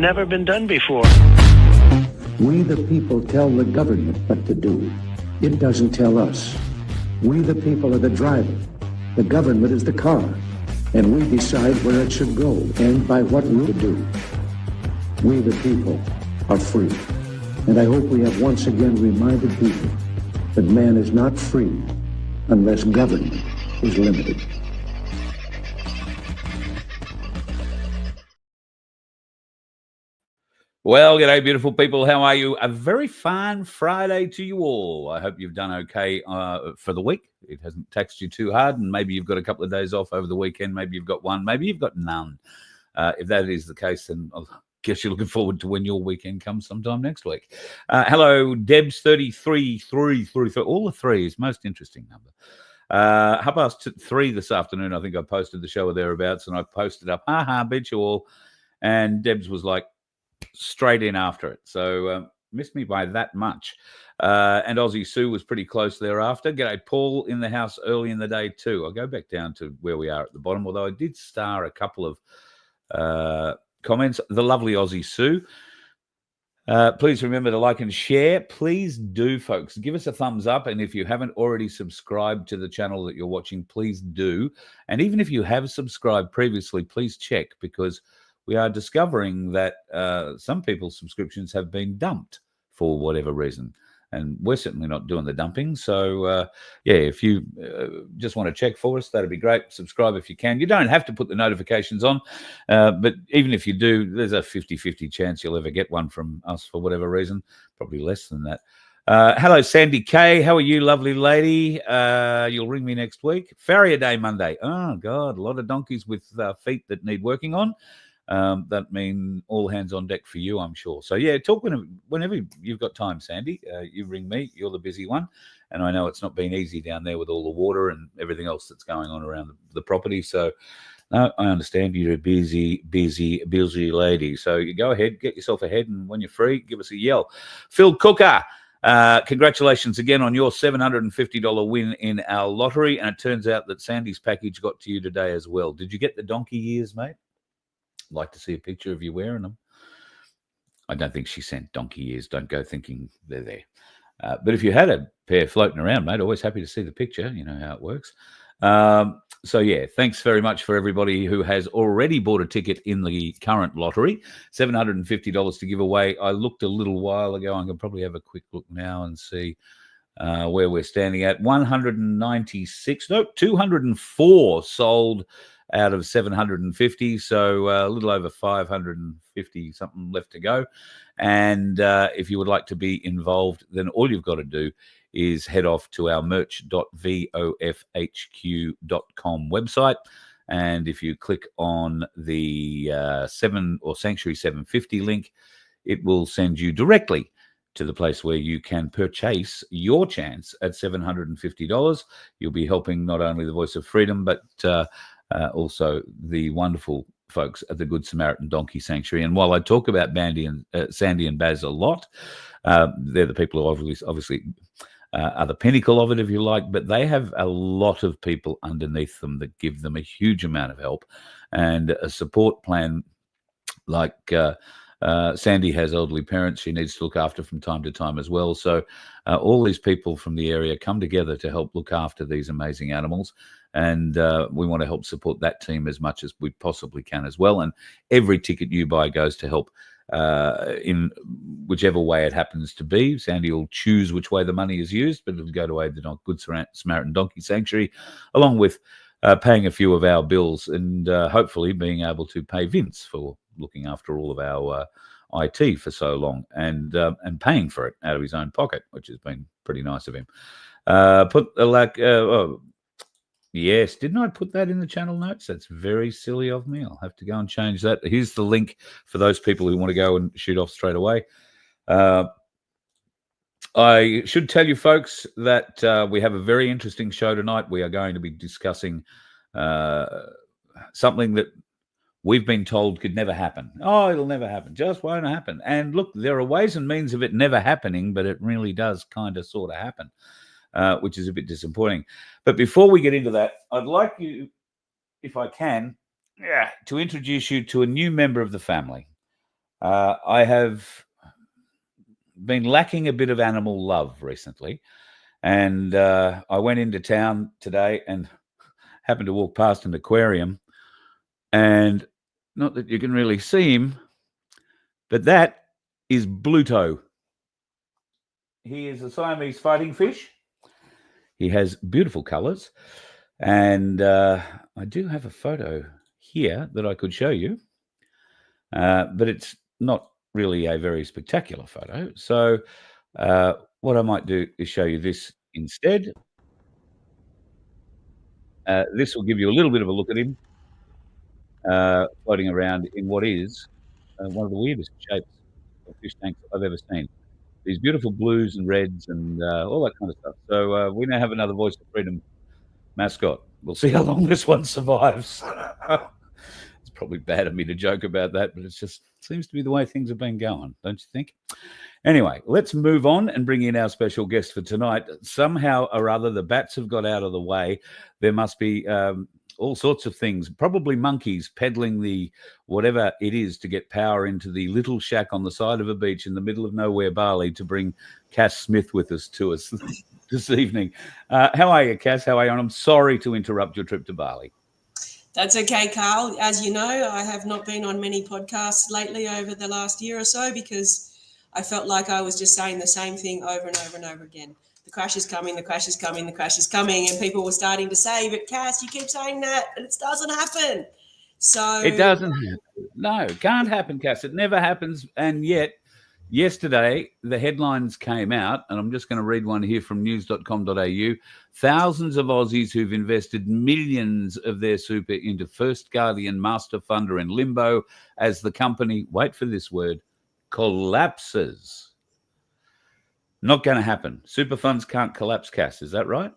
never been done before. We the people tell the government what to do. It doesn't tell us. We the people are the driver. The government is the car. And we decide where it should go and by what route to do. We the people are free. And I hope we have once again reminded people that man is not free unless government is limited. Well, g'day, beautiful people. How are you? A very fine Friday to you all. I hope you've done okay for the week. It hasn't taxed you too hard, and maybe you've got a couple of days off over the weekend. Maybe you've got one. Maybe you've got none. If that is the case, then I guess you're looking forward to when your weekend comes sometime next week. Hello, Debs33333. All the threes, most interesting number. 3:30 this afternoon, I think I posted the show or thereabouts, and I posted up, beat you all. And Debs was like, straight in after it. So missed me by that much. And Aussie Sue was pretty close thereafter. G'day, Paul in the house early in the day too. I'll go back down to where we are at the bottom, although I did star a couple of comments. The lovely Aussie Sue. Please remember to like and share. Please do, folks. Give us a thumbs up. And if you haven't already subscribed to the channel that you're watching, please do. And even if you have subscribed previously, please check, because we are discovering that some people's subscriptions have been dumped for whatever reason. And we're certainly not doing the dumping. So, if you just want to check for us, that'd be great. Subscribe if you can. You don't have to put the notifications on. But even if you do, there's a 50-50 chance you'll ever get one from us for whatever reason. Probably less than that. Hello, Sandy K. How are you, lovely lady? You'll ring me next week. Farrier Day Monday. Oh, God, a lot of donkeys with feet that need working on. That mean all hands on deck for you, I'm sure. So talk whenever you've got time, Sandy. You ring me. You're the busy one, and I know it's not been easy down there with all the water and everything else that's going on around the property. So no, I understand you're a busy lady. So you go ahead, get yourself ahead, and when you're free, give us a yell. Phil Cooker, congratulations again on your $750 win in our lottery, and it turns out that Sandy's package got to you today as well. Did you get the donkey ears, mate? Like to see a picture of you wearing them. I don't think she sent donkey ears. Don't go thinking they're there. But if you had a pair floating around, mate, always happy to see the picture. You know how it works. Thanks very much for everybody who has already bought a ticket in the current lottery. $750 to give away. I looked a little while ago. I can probably have a quick look now and see where we're standing at. 204 sold out of 750, so a little over 550 something left to go. And if you would like to be involved, then all you've got to do is head off to our merch.vofhq.com website, and if you click on the Sanctuary 750 link, it will send you directly to the place where you can purchase your chance at $750. You'll be helping not only the Voice of Freedom, but also the wonderful folks at the Good Samaritan Donkey Sanctuary. And while I talk about Sandy and Baz a lot, they're the people who obviously are the pinnacle of it, if you like, but they have a lot of people underneath them that give them a huge amount of help and a support plan. Like Sandy has elderly parents she needs to look after from time to time as well. So all these people from the area come together to help look after these amazing animals. And we want to help support that team as much as we possibly can as well. And every ticket you buy goes to help in whichever way it happens to be. Sandy will choose which way the money is used, but it'll go to aid the Good Samaritan Donkey Sanctuary, along with paying a few of our bills and hopefully being able to pay Vince for looking after all of our IT for so long and paying for it out of his own pocket, which has been pretty nice of him. Yes, didn't I put that in the channel notes? That's very silly of me. I'll have to go and change that. Here's the link for those people who want to go and shoot off straight away. I should tell you, folks, that we have a very interesting show tonight. We are going to be discussing something that we've been told could never happen. Oh, it'll never happen. Just won't happen. And look, there are ways and means of it never happening, but it really does kind of sort of happen. Which is a bit disappointing. But before we get into that, I'd like you, if I can, to introduce you to a new member of the family. I have been lacking a bit of animal love recently, and I went into town today and happened to walk past an aquarium, and not that you can really see him, but that is Bluto. He is a Siamese fighting fish. He has beautiful colours, and I do have a photo here that I could show you, but it's not really a very spectacular photo. So what I might do is show you this instead. This will give you a little bit of a look at him floating around in what is one of the weirdest shapes of fish tanks I've ever seen. These beautiful blues and reds and all that kind of stuff. So we now have another Voice of Freedom mascot. We'll see how long this one survives. It's probably bad of me to joke about that, but it just seems to be the way things have been going, don't you think? Anyway, let's move on and bring in our special guest for tonight. Somehow or other, the bats have got out of the way. There must be all sorts of things, probably monkeys peddling the whatever it is to get power into the little shack on the side of a beach in the middle of nowhere, Bali, to bring Cass Smith with us to us this evening. How are you, Cass? How are you? And I'm sorry to interrupt your trip to Bali. That's okay, Carl. As you know, I have not been on many podcasts lately over the last year or so because I felt like I was just saying the same thing over and over and over again. The crash is coming, the crash is coming, the crash is coming. And people were starting to say, but Cass, you keep saying that and it doesn't happen. So it doesn't happen. No, it can't happen, Cass. It never happens. And yet, yesterday, the headlines came out, and I'm just going to read one here from news.com.au. Thousands of Aussies who've invested millions of their super into First Guardian Master Funder in limbo as the company, wait for this word, collapses. Not going to happen. Super funds can't collapse, Cass. Is that right?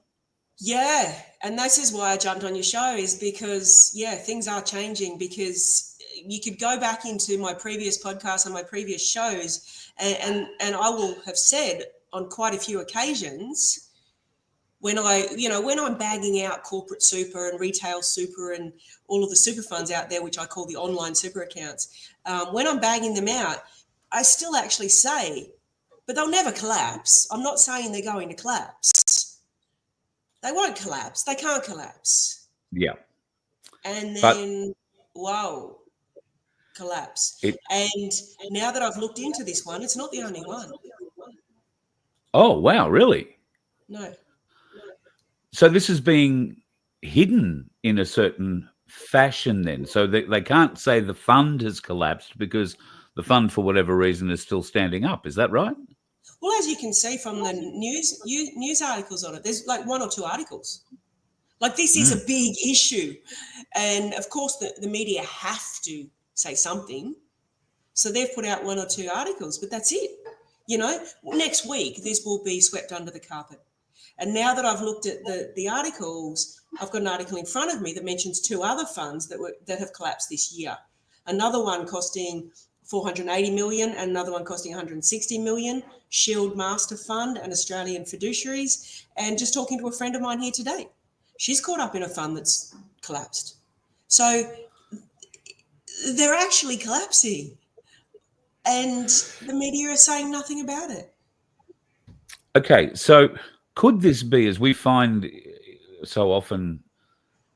Yeah, and this is why I jumped on your show, is because, things are changing, because you could go back into my previous podcasts and my previous shows, and I will have said on quite a few occasions when I'm bagging out corporate super and retail super and all of the super funds out there, which I call the online super accounts, when I'm bagging them out, I still actually say, but they'll never collapse. I'm not saying they're going to collapse. They won't collapse. They can't collapse. Yeah. And then, collapse. And now that I've looked into this one, it's not the only one. Oh, wow, really? No. So this is being hidden in a certain fashion then. So they can't say the fund has collapsed because the fund, for whatever reason, is still standing up. Is that right? Well, as you can see from the news articles on it, there's like one or two articles. Like, this is a big issue. And of course, the media have to say something. So they've put out one or two articles, but that's it. Next week, this will be swept under the carpet. And now that I've looked at the articles, I've got an article in front of me that mentions two other funds that have collapsed this year. Another one costing 480 million and another one costing 160 million, Shield Master Fund and Australian Fiduciaries. And just talking to a friend of mine here today, she's caught up in a fund that's collapsed. So they're actually collapsing, and the media are saying nothing about it. Okay, so could this be, as we find so often,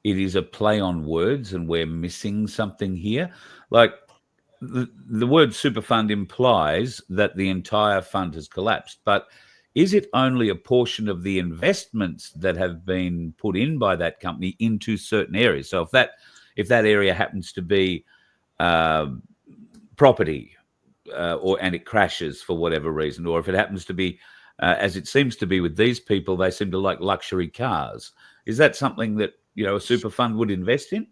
it is a play on words and we're missing something here? Like, the word super fund implies that the entire fund has collapsed, but is it only a portion of the investments that have been put in by that company into certain areas? So if that area happens to be property and it crashes for whatever reason, or if it happens to be, as it seems to be with these people, they seem to like luxury cars. Is that something that a super fund would invest in?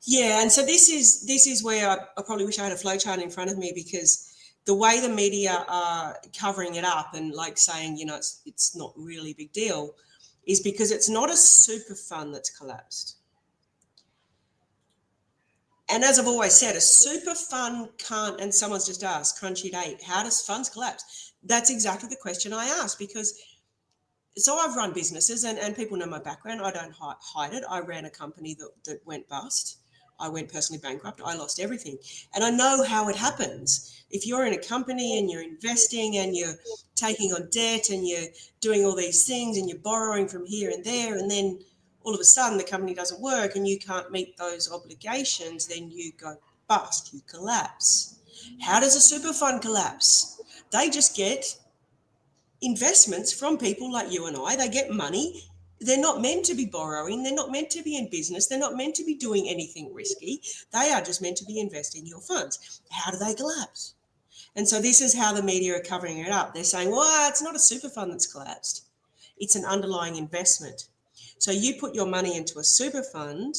Yeah, and so this is where I probably wish I had a flowchart in front of me, because the way the media are covering it up and like saying, it's not really a big deal, is because it's not a super fund that's collapsed. And as I've always said, a super fund can't, and someone's just asked, Crunchy at 8, how does funds collapse? That's exactly the question I asked, because so I've run businesses and people know my background. I don't hide it. I ran a company that went bust. I went personally bankrupt. I lost everything. And I know how it happens. If you're in a company and you're investing and you're taking on debt and you're doing all these things and you're borrowing from here and there, and then all of a sudden the company doesn't work and you can't meet those obligations, then you go bust, you collapse. How does a super fund collapse? They just get investments from people like you and I. They get money. They're not meant to be borrowing. They're not meant to be in business. They're not meant to be doing anything risky. They are just meant to be investing your funds. How do they collapse? And so this is how the media are covering it up. They're saying, well, it's not a super fund that's collapsed. It's an underlying investment. So you put your money into a super fund,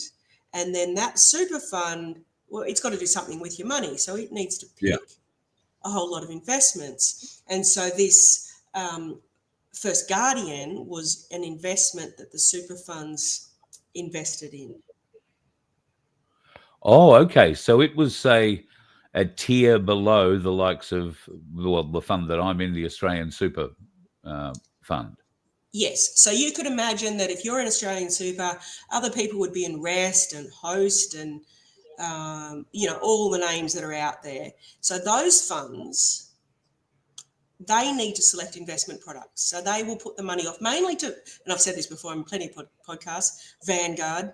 and then that super fund, well, it's got to do something with your money. So it needs to pick a whole lot of investments. And so this First Guardian was an investment that the super funds invested in. Oh, okay. So it was a tier below the likes of, well, the fund that I'm in, the Australian Super Fund. Yes. So you could imagine that if you're in Australian Super, other people would be in Rest and Host and, all the names that are out there. So those funds, they need to select investment products. So they will put the money off mainly to, and I've said this before in plenty of podcasts, Vanguard,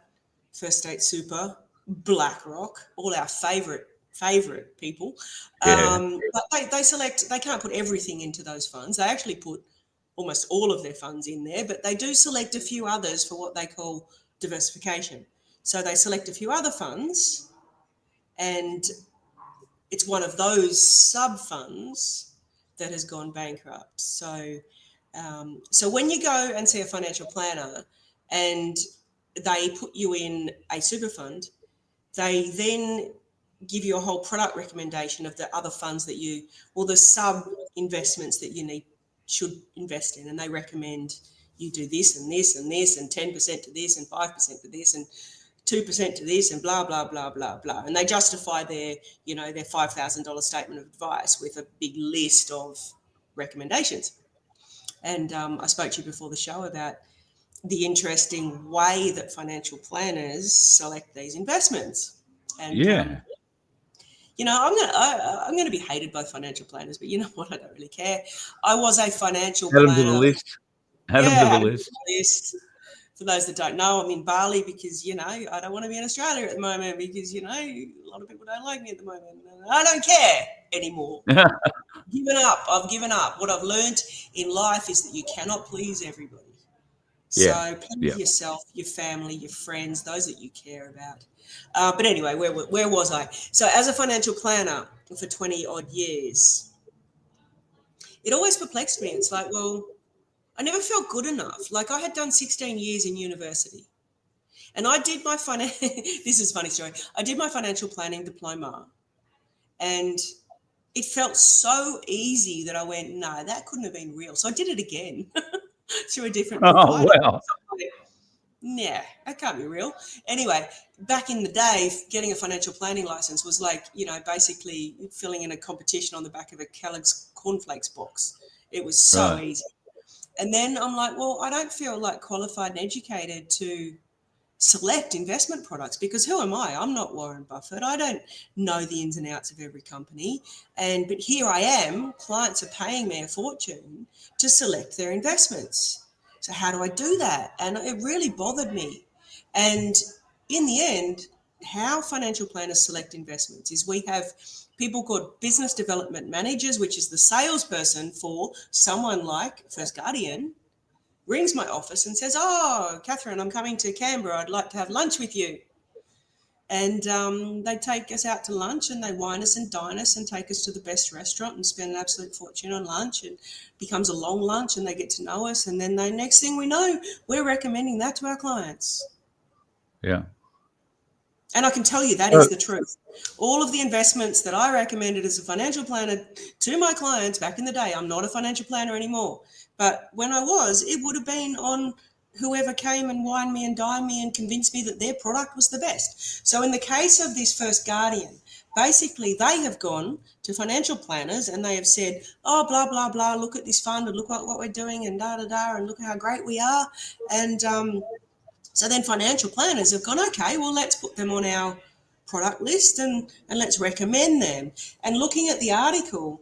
First State Super, BlackRock, all our favourite people. But they select, they can't put everything into those funds. They actually put almost all of their funds in there, but they do select a few others for what they call diversification. So they select a few other funds, and it's one of those sub-funds that has gone bankrupt. So when you go and see a financial planner and they put you in a super fund, they then give you a whole product recommendation of the other funds that the sub-investments that you should invest in, and they recommend you do this and this and this and 10% to this and 5% to this and 2% to this and blah, blah, blah, blah, blah. And they justify their $5,000 statement of advice with a big list of recommendations. And I spoke to you before the show about the interesting way that financial planners select these investments. And I'm going to be hated by financial planners, but you know what? I don't really care. I was a financial planner. Add them to the list. Add them to the list. For those that don't know, I'm in Bali because, I don't want to be in Australia at the moment because, a lot of people don't like me at the moment. I don't care anymore. I've given up. What I've learned in life is that you cannot please everybody. So please yourself, your family, your friends, those that you care about. But anyway, where was I? So as a financial planner for 20 odd years, it always perplexed me. It's like, well, I never felt good enough. Like I had done 16 years in university and I did my this is a funny story. I did my financial planning diploma and it felt so easy that I went, no, that couldn't have been real. So I did it again through a different provider. Oh, wow. Yeah, that can't be real. Anyway, back in the day, getting a financial planning license was like, basically filling in a competition on the back of a Kellogg's cornflakes box. It was so easy. And then I'm like, well, I don't feel like qualified and educated to select investment products because who am I? I'm not Warren Buffett. I don't know the ins and outs of every company. But here I am, clients are paying me a fortune to select their investments. So how do I do that? And it really bothered me. And in the end, how financial planners select investments is we have people called business development managers, which is the salesperson for someone like First Guardian, rings my office and says, oh, Catherine, I'm coming to Canberra. I'd like to have lunch with you. And they take us out to lunch and they wine us and dine us and take us to the best restaurant and spend an absolute fortune on lunch. And becomes a long lunch and they get to know us. And then next thing we know, we're recommending that to our clients. Yeah. And I can tell you that is the truth. All of the investments that I recommended as a financial planner to my clients back in the day, I'm not a financial planner anymore. But when I was, it would have been on whoever came and wined me and dined me and convinced me that their product was the best. So in the case of this First Guardian, basically they have gone to financial planners and they have said, oh, blah, blah, blah, look at this fund and look at what we're doing and da-da-da and look how great we are. And so then financial planners have gone, okay, well, let's put them on our product list and let's recommend them. And looking at the article,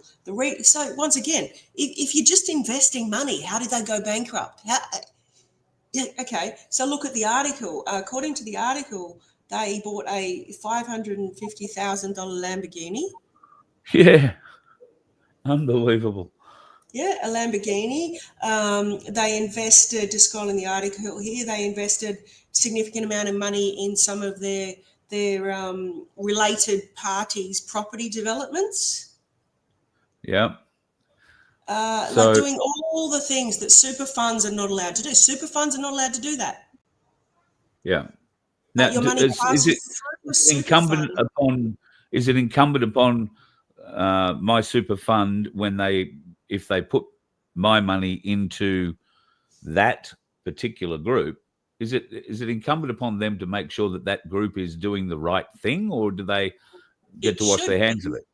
so once again, if you're just investing money, how did they go bankrupt? Yeah, okay. So look at the article. According to the article, they bought a $550,000 Lamborghini. Yeah. Unbelievable. Yeah, a Lamborghini. They invested, just scrolling the article here, they invested significant amount of money in some of their related parties' property developments. Yeah. Like doing all the things that super funds are not allowed to do. Super funds are not allowed to do that. Yeah. Now, your money is it incumbent upon my super fund if they put my money into that particular group, is it incumbent upon them to make sure that group is doing the right thing, or do they get to wash their hands of it?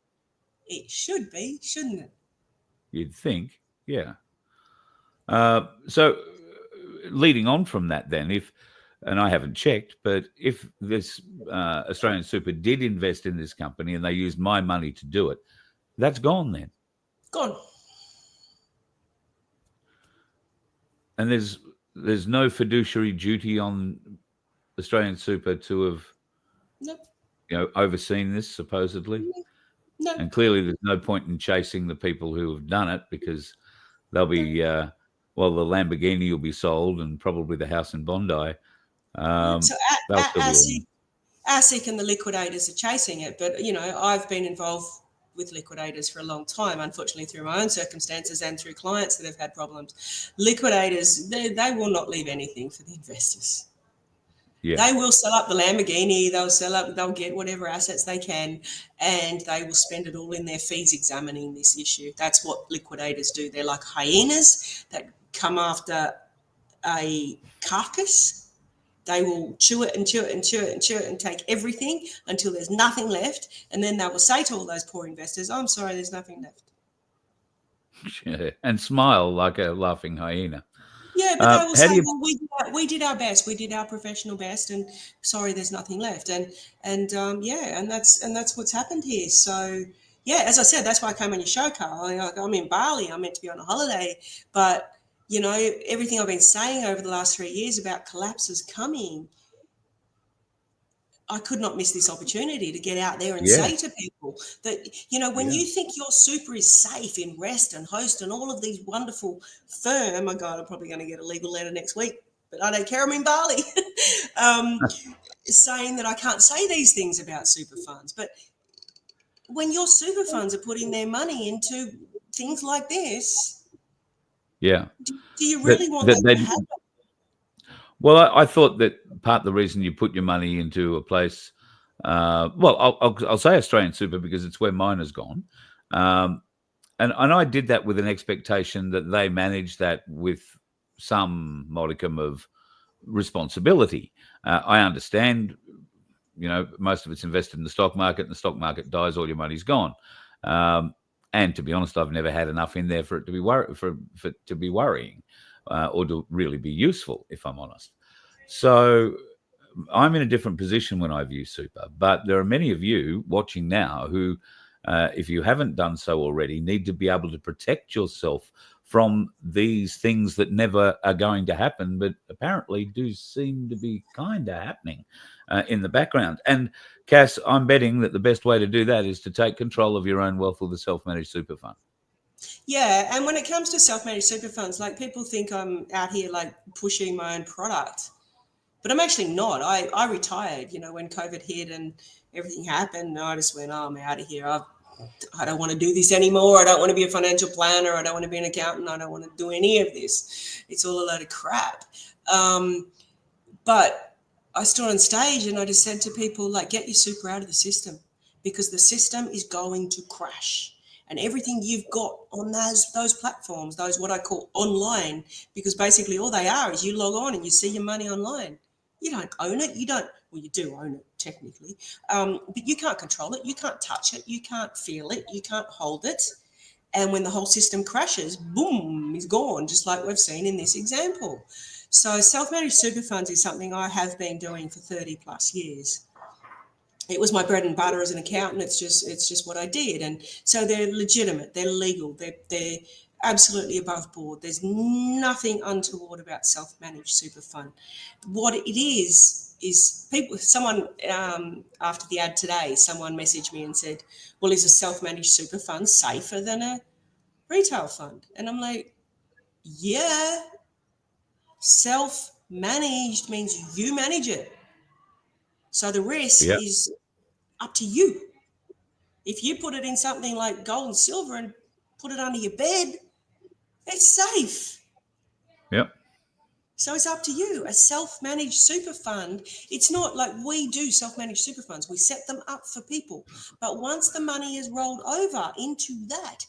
It should be, shouldn't it? You'd think, yeah. So leading on from that then, and I haven't checked, but if this Australian Super did invest in this company and they used my money to do it, that's gone then. Gone. And there's no fiduciary duty on Australian Super to have, overseen this supposedly. No. And clearly there's no point in chasing the people who have done it, because they'll be, the Lamborghini will be sold and probably the house in Bondi. So ASIC and the liquidators are chasing it. But, I've been involved with liquidators for a long time, unfortunately through my own circumstances and through clients that have had problems. Liquidators, they will not leave anything for the investors. Yeah. They will sell up the Lamborghini, they'll get whatever assets they can, and they will spend it all in their fees examining this issue. That's what liquidators do. They're like hyenas that come after a carcass. They will chew it and chew it and chew it and chew it and take everything until there's nothing left. And then they will say to all those poor investors, I'm sorry, there's nothing left. Yeah, and smile like a laughing hyena. Yeah, but they will say, well, we did our best. We did our professional best, and sorry, there's nothing left. And that's what's happened here. So, yeah, as I said, that's why I came on your show, Carl. I'm in Bali. I'm meant to be on a holiday. But, everything I've been saying over the last 3 years about collapses coming, I could not miss this opportunity to get out there and say to people that, when you think your super is safe in Rest and Host and all of these wonderful firms, oh my God, I'm probably going to get a legal letter next week, but I don't care, I'm in Bali, saying that I can't say these things about super funds. But when your super funds are putting their money into things like this, do you really want that to happen? Well, I thought that part of the reason you put your money into a place, I'll say Australian Super because it's where mine has gone. And I did that with an expectation that they manage that with some modicum of responsibility. I understand, most of it's invested in the stock market, and the stock market dies, all your money's gone. And to be honest, I've never had enough in there for it to be worrying. Or to really be useful, if I'm honest. So I'm in a different position when I view super, but there are many of you watching now who, if you haven't done so already, need to be able to protect yourself from these things that never are going to happen, but apparently do seem to be kind of happening in the background. And Cass, I'm betting that the best way to do that is to take control of your own wealth with a self-managed super fund. Yeah, and when it comes to self-managed super funds, like people think I'm out here like pushing my own product, but I'm actually not. I retired, when COVID hit and everything happened. I just went, I'm out of here. I don't want to do this anymore. I don't want to be a financial planner. I don't want to be an accountant. I don't want to do any of this. It's all a load of crap. But I stood on stage and I just said to people, like, get your super out of the system because the system is going to crash. And everything you've got on those platforms, those what I call online, because basically all they are is you log on and you see your money online. You don't own it. You do own it technically, but you can't control it. You can't touch it. You can't feel it. You can't hold it. And when the whole system crashes, boom, it's gone, just like we've seen in this example. So self-managed super funds is something I have been doing for 30 plus years. it was my bread and butter as an accountant. It's just what I did. And so they're legitimate, they're legal, they're absolutely above board. There's nothing untoward about self-managed super fund. What it is people, someone, after the ad today, someone messaged me and said, well, is a self-managed super fund safer than a retail fund? And I'm like, yeah, self-managed means you manage it. So the risk is up to you. If you put it in something like gold and silver and put it under your bed, it's safe. Yep. So it's up to you. A self-managed super fund, it's not like we do self-managed super funds. We set them up for people. But once the money is rolled over into that,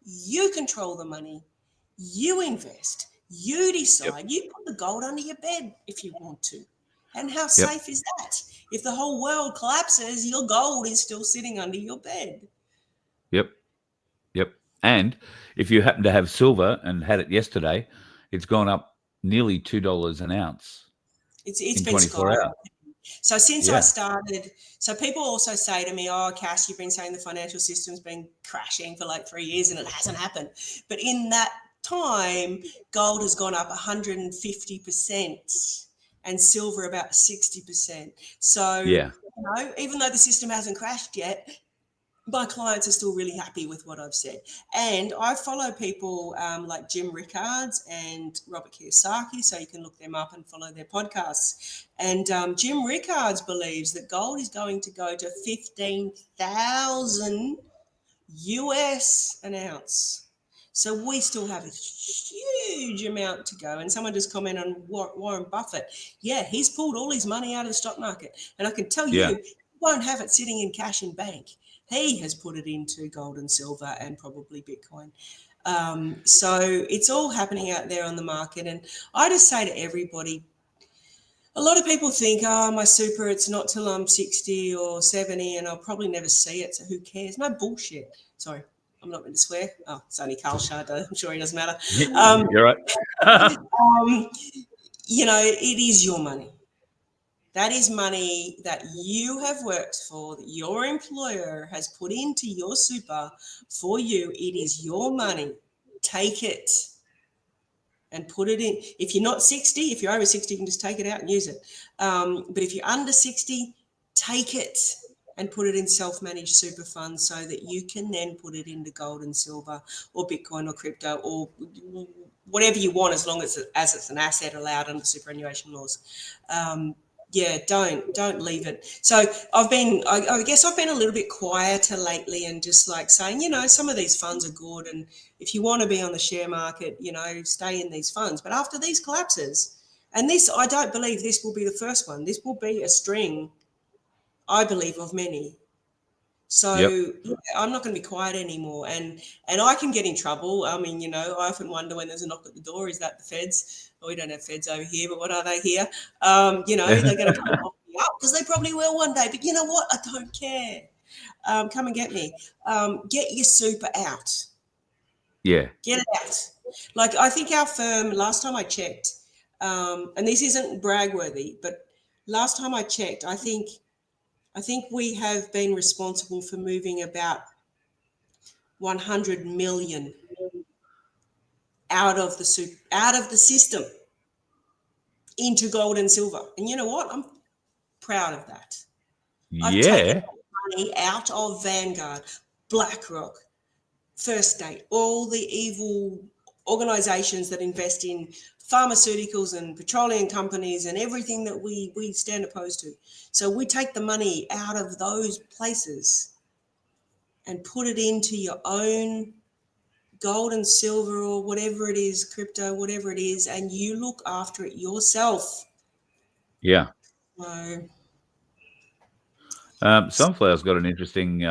you control the money, you invest, you decide, you put the gold under your bed if you want to. And how safe is that? If the whole world collapses, your gold is still sitting under your bed. Yep. And if you happen to have silver and had it yesterday, it's gone up nearly $2 an ounce. It's in been 24 hours. So since I started, so people also say to me, oh, Cass, you've been saying the financial system's been crashing for like 3 years and it hasn't happened. But in that time, gold has gone up 150% and silver about 60%. So, you know, even though the system hasn't crashed yet, my clients are still really happy with what I've said. And I follow people like Jim Rickards and Robert Kiyosaki, so you can look them up and follow their podcasts. And Jim Rickards believes that gold is going to go to 15,000 US an ounce. So we still have a huge amount to go. And someone just commented on Warren Buffett. Yeah, he's pulled all his money out of the stock market. And I can tell you, he won't have it sitting in cash in bank. He has put it into gold and silver and probably Bitcoin. So it's all happening out there on the market. And I just say to everybody, a lot of people think, oh, my super, it's not till I'm 60 or 70 and I'll probably never see it. So who cares? No bullshit. Sorry, I'm not going to swear. Oh, it's only Carl Shard. I'm sure he doesn't matter. You're right. You know, it is your money. That is money that you have worked for, that your employer has put into your super for you. It is your money. Take it and put it in. If you're not 60, if you're over 60, you can just take it out and use it. But if you're under 60, take it and put it in self-managed super funds so that you can then put it into gold and silver or Bitcoin or crypto or whatever you want, as long as it's an asset allowed under superannuation laws. Don't leave it. So I guess I've been a little bit quieter lately and just like saying, you know, some of these funds are good. And if you want to be on the share market, you know, stay in these funds. But after these collapses, and this, I don't believe this will be the first one. This will be a string, I believe, of many. So I'm not going to be quiet anymore. And I can get in trouble. I mean, you know, I often wonder when there's a knock at the door, is that the feds? Well, we don't have feds over here, but what are they here? You know, they're going to lock me up because they probably will one day. But you know what? I don't care. Come and get me. Get your super out. Yeah. Get it out. Like, I think our firm, last time I checked, and this isn't brag worthy, but last time I checked, I think we have been responsible for moving about 100 million out of the system into gold and silver. And you know what? I'm proud of that. I've taken money out of Vanguard, BlackRock, First State, all the evil organizations that invest in pharmaceuticals and petroleum companies and everything that we stand opposed to. So we take the money out of those places and put it into your own gold and silver or whatever it is, crypto, whatever it is, and you look after it yourself. Yeah. So, Sunflower's got an interesting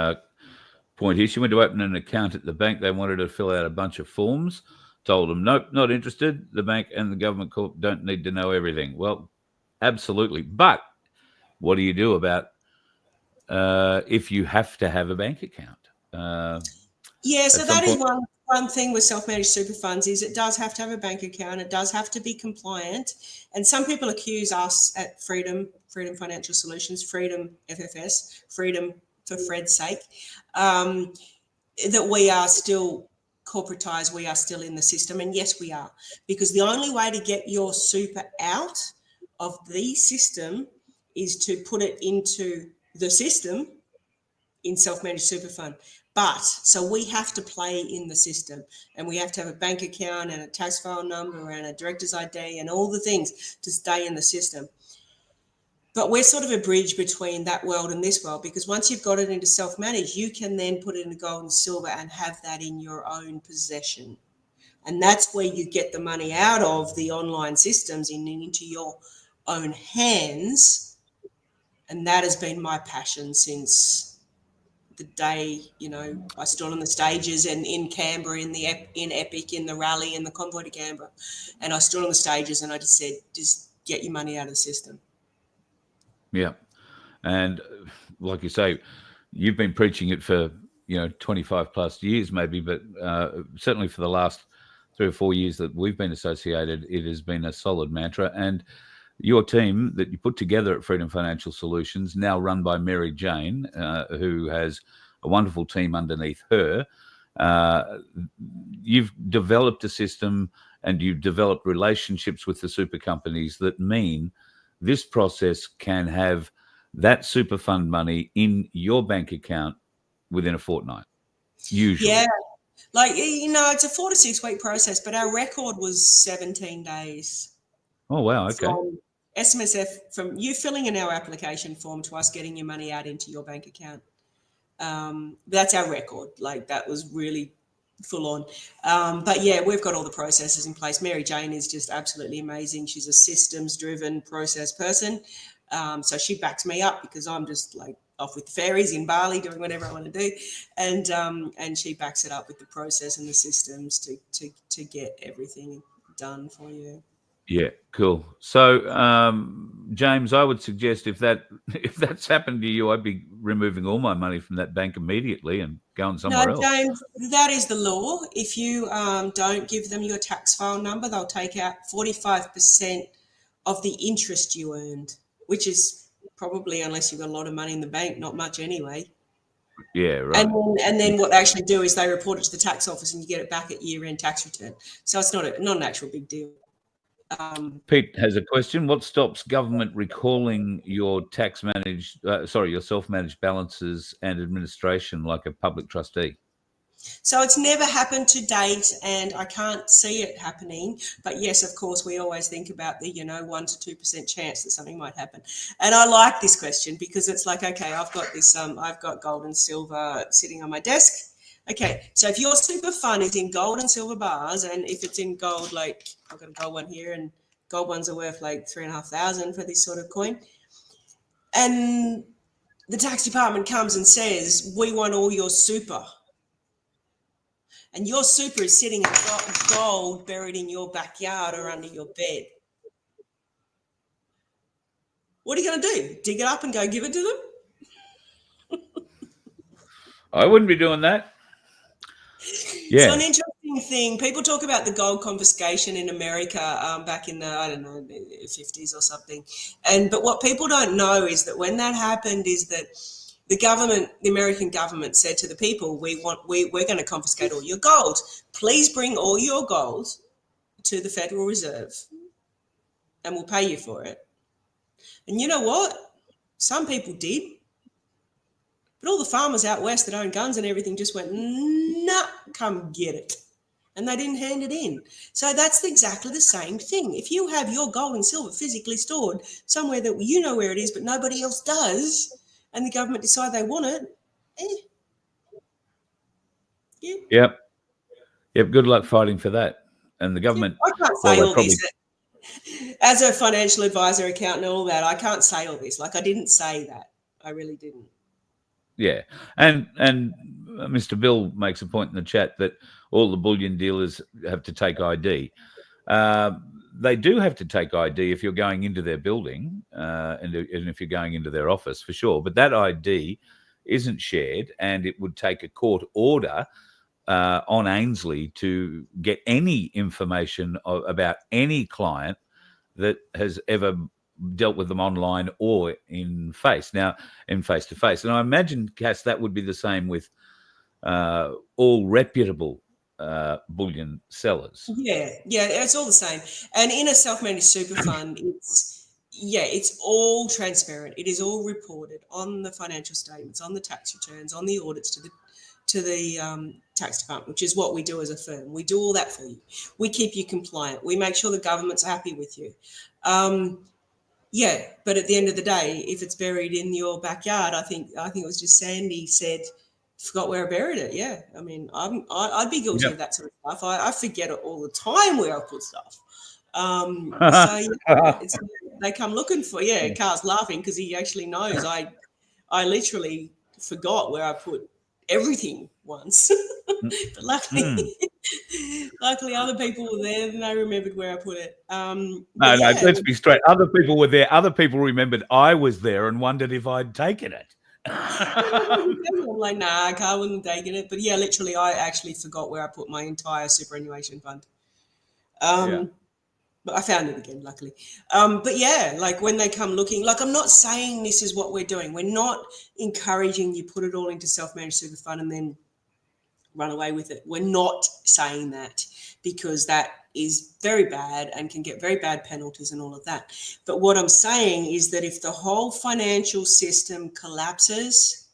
point here. She went to open an account at the bank. They wanted her to fill out a bunch of forms. Told them, nope, not interested. The bank and the government don't need to know everything. Well, absolutely. But what do you do about if you have to have a bank account? so that is one. one thing with self-managed super funds is it does have to have a bank account. It does have to be compliant. And some people accuse us at Freedom Financial Solutions, Freedom FFS, Freedom for Fred's sake, that we are still corporatized, we are still in the system. And yes, we are. Because the only way to get your super out of the system is to put it into the system in self-managed super fund. But so we have to play in the system, and we have to have a bank account and a tax file number and a director's ID and all the things to stay in the system. But we're sort of a bridge between that world and this world, because once you've got it into self-managed, you can then put it into gold and silver and have that in your own possession. And that's where you get the money out of the online systems and into your own hands. And that has been my passion since the day, I stood on the stages and in Canberra, in Epic, in the rally, in the convoy to Canberra. And I stood on the stages and I just said, just get your money out of the system. Yeah. And like you say, you've been preaching it for, 25 plus years maybe, but certainly for the last 3 or 4 years that we've been associated, it has been a solid mantra. And your team that you put together at Freedom Financial Solutions, now run by Mary Jane, who has a wonderful team underneath her, you've developed a system and you've developed relationships with the super companies that mean this process can have that super fund money in your bank account within a fortnight, usually. Yeah. It's a 4 to 6 week process, but our record was 17 days. Oh, wow. Okay. From SMSF, from you filling in our application form to us getting your money out into your bank account. That's our record. That was really full on. But yeah, we've got all the processes in place. Mary Jane is just absolutely amazing. She's a systems driven process person. So she backs me up because I'm just off with the fairies in Bali doing whatever I want to do. And she backs it up with the process and the systems to get everything done for you. Yeah, cool. So, James, I would suggest if that's happened to you, I'd be removing all my money from that bank immediately and going somewhere else. No, James, that is the law. If you don't give them your tax file number, they'll take out 45% of the interest you earned, which is probably, unless you've got a lot of money in the bank, not much anyway. Yeah, right. And then what they actually do is they report it to the tax office and you get it back at year-end tax return. So it's not an actual big deal. Pete has a question. What stops government recalling your your self-managed balances and administration like a public trustee? So it's never happened to date, and I can't see it happening. But yes, of course, we always think about the 1 to 2% chance that something might happen. And I like this question because it's like, okay, I've got this. I've got gold and silver sitting on my desk. Okay, so if your super fund is in gold and silver bars, and if it's in gold, I've got a gold one here, and gold ones are worth $3,500 for this sort of coin, and the tax department comes and says, we want all your super, and your super is sitting in gold buried in your backyard or under your bed. What are you going to do? Dig it up and go give it to them? I wouldn't be doing that. Yeah. So an interesting thing, people talk about the gold confiscation in America back in the, 50s or something. But what people don't know is that when that happened is that the American government said to the people, we're going to confiscate all your gold. Please bring all your gold to the Federal Reserve and we'll pay you for it. And you know what? Some people did. But all the farmers out west that own guns and everything just went, nah, come get it. And they didn't hand it in. So that's exactly the same thing. If you have your gold and silver physically stored somewhere that you know where it is, but nobody else does, and the government decide they want it, yeah. Yep. Good luck fighting for that. And the government. I can't say all this. As a financial advisor, accountant, and all that, I can't say all this. I didn't say that. I really didn't. Yeah. And Mr. Bill makes a point in the chat that all the bullion dealers have to take ID. They do have to take ID if you're going into their building and if you're going into their office, for sure. But that ID isn't shared, and it would take a court order on Ainsley to get any information about any client that has ever dealt with them online or in face-to-face. And I imagine, Cass, that would be the same with all reputable bullion sellers. Yeah, it's all the same. And in a self-managed super fund, it's all transparent. It is all reported on the financial statements, on the tax returns, on the audits to the tax department, which is what we do as a firm. We do all that for you. We keep you compliant. We make sure the government's happy with you. But at the end of the day, if it's buried in your backyard, I think it was just Sandy said, forgot where I buried it. Yeah, I mean, I'd be guilty of that sort of stuff. I forget it all the time where I put stuff. They come looking for. Yeah, Carl's laughing because he actually knows. I literally forgot where I put everything once, but luckily other people were there and they remembered where I put it. No, let's be straight. Other people were there. Other people remembered I was there and wondered if I'd taken it. I'm like, nah, Carl wouldn't have taken it. But yeah, literally, I actually forgot where I put my entire superannuation fund. But I found it again, luckily. But yeah, like when they come looking, like I'm not saying this is what we're doing. We're not encouraging you put it all into self-managed super fund and then run away with it. We're not saying that, because that is very bad and can get very bad penalties and all of that. But what I'm saying is that if the whole financial system collapses,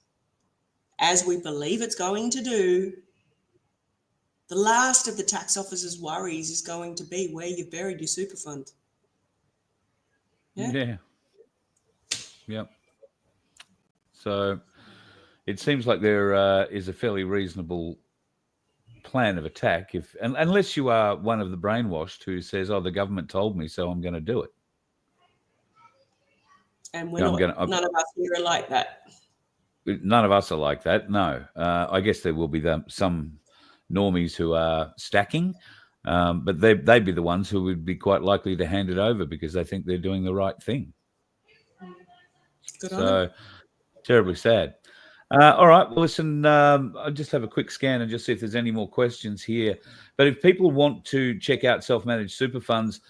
as we believe it's going to do, the last of the tax officer's worries is going to be where you've buried your super fund. Yeah. So it seems like there is a fairly reasonable plan of attack, unless you are one of the brainwashed who says, "Oh, the government told me, so I'm going to do it." And none of us here are like that. None of us are like that. No, I guess there will be some normies who are stacking, but they'd be the ones who would be quite likely to hand it over because they think they're doing the right thing. Terribly sad. All right. Well, listen, I'll just have a quick scan and just see if there's any more questions here. But if people want to check out self-managed super funds,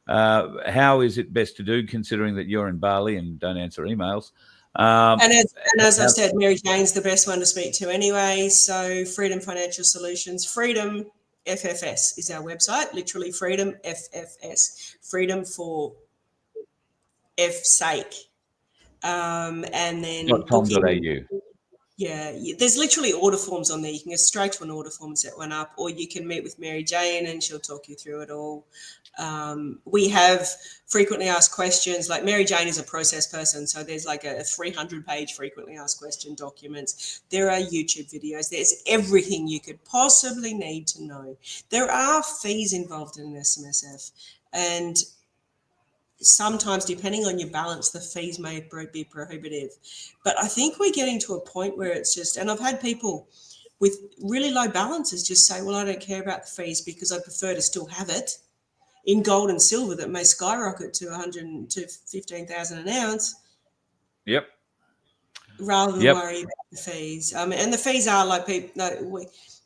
how is it best to do, considering that you're in Bali and don't answer emails? And as I said, Mary Jane's the best one to speak to anyway. So Freedom Financial Solutions, Freedom FFS is our website, literally Freedom FFS, Freedom for F's sake. And then .com.au. Yeah, there's literally order forms on there. You can go straight to an order form and set one up, or you can meet with Mary Jane and she'll talk you through it all. We have frequently asked questions. Like Mary Jane is a process person, so there's like a 300-page frequently asked question documents. There are YouTube videos. There's everything you could possibly need to know. There are fees involved in an SMSF, and sometimes, depending on your balance, the fees may be prohibitive. But I think we're getting to a point where it's just, and I've had people with really low balances just say, well, I don't care about the fees because I prefer to still have it in gold and silver that may skyrocket to 15,000 an ounce. Yep. Rather than worry about the fees. And the fees are like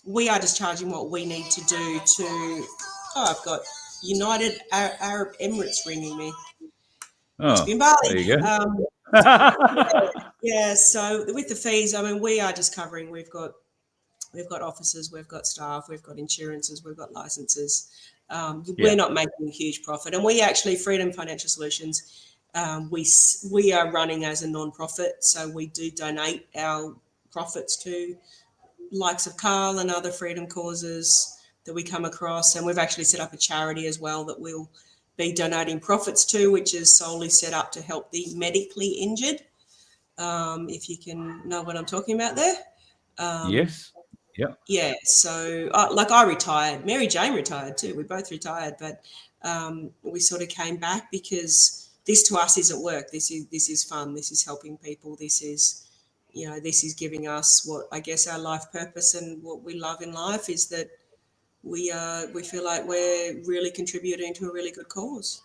we are just charging what we need to do to. I've got United Arab Emirates ringing me. Oh, there you go. Yeah, so with the fees, I mean, we are just covering. We've got officers, we've got staff, we've got insurances, we've got licenses. We're not making a huge profit, and we actually, Freedom Financial Solutions, we are running as a non-profit, so we do donate our profits to likes of Carl and other freedom causes that we come across, and we've actually set up a charity as well that we'll be donating profits to, which is solely set up to help the medically injured, if you can know what I'm talking about there. Yes. Yeah, so like I retired, Mary Jane retired too, we both retired, but we sort of came back because this to us isn't work. This is fun. This is helping people. This is, this is giving us what I guess our life purpose and what we love in life is that we feel like we're really contributing to a really good cause.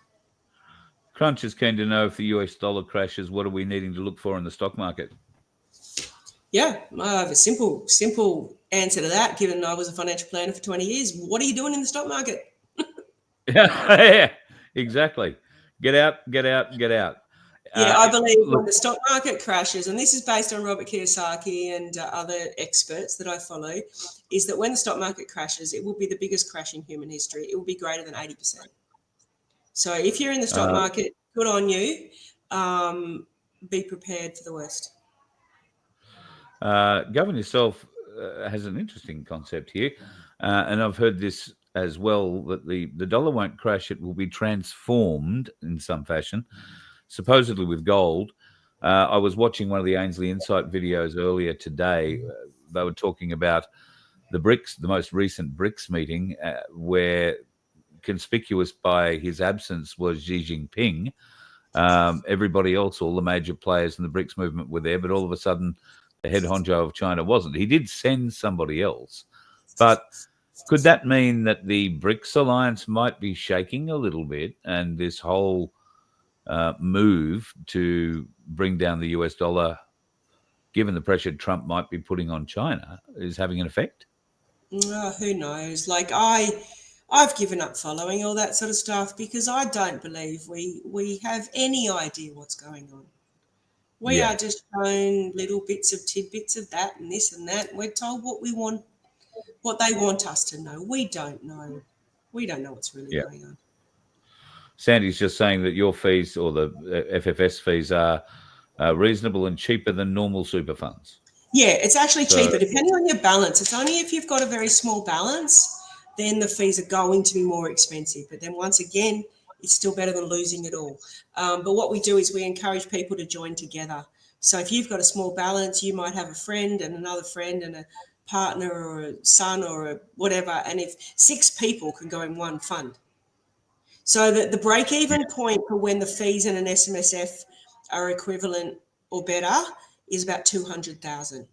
Crunch is keen to know if the US dollar crashes, what are we needing to look for in the stock market? Yeah, I have a simple answer to that, given I was a financial planner for 20 years. What are you doing in the stock market? Yeah, exactly. Get out, get out, get out. Yeah, I believe Look, when the stock market crashes, and this is based on Robert Kiyosaki and other experts that I follow, is that when the stock market crashes, it will be the biggest crash in human history. It will be greater than 80%. So if you're in the stock market, good on you. Be prepared for the worst. Govern yourself has an interesting concept here, and I've heard this as well, that the dollar won't crash; it will be transformed in some fashion, supposedly with gold. I was watching one of the Ainsley Insight videos earlier today. They were talking about the BRICS, the most recent BRICS meeting, where conspicuous by his absence was Xi Jinping. Everybody else, all the major players in the BRICS movement were there, but all of a sudden the head honcho of China wasn't. He did send somebody else, but could that mean that the BRICS alliance might be shaking a little bit, and this whole move to bring down the US dollar, given the pressure Trump might be putting on China, is having an effect? Who knows? Like I've given up following all that sort of stuff because I don't believe we have any idea what's going on. We Yeah. are just shown little bits of tidbits of that and this and that. We're told what we want, what they want us to know. We don't know. We don't know what's really Yeah. going on. Sandy's just saying that your fees, or the FFS fees, are reasonable and cheaper than normal super funds. Yeah, it's actually cheaper depending on your balance. It's only if you've got a very small balance, then the fees are going to be more expensive. But then once again, it's still better than losing it all. But what we do is we encourage people to join together. So if you've got a small balance, you might have a friend and another friend and a partner or a son or a whatever. And if 6 people can go in one fund. So the break-even point for when the fees in an SMSF are equivalent or better is about 200,000.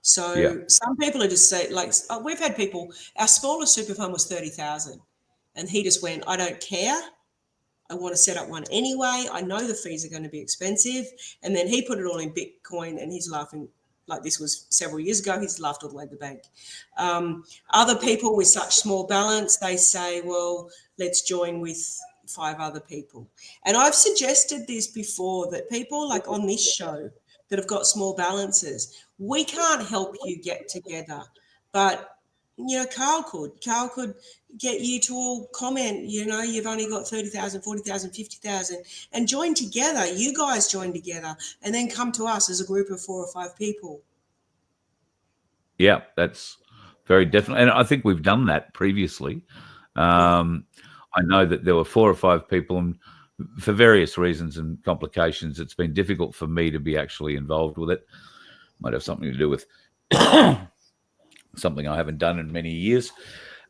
So some people are just saying, like, we've had people, our smallest super fund was 30,000, and he just went, I don't care. I want to set up one anyway. I know the fees are going to be expensive. And then he put it all in Bitcoin, and he's laughing, like this was several years ago. He's laughed all the way to the bank. Other people with such small balance, they say, well, let's join with 5 other people. And I've suggested this before, that people like on this show that have got small balances, we can't help you get together, but Carl could get you to all comment, you've only got 30,000, 40,000, 50,000, and join together. You guys join together and then come to us as a group of 4 or 5 people. Yeah, that's very definitely. And I think we've done that previously. I know that there were 4 or 5 people, and for various reasons and complications, it's been difficult for me to be actually involved with it. Might have something to do with something I haven't done in many years.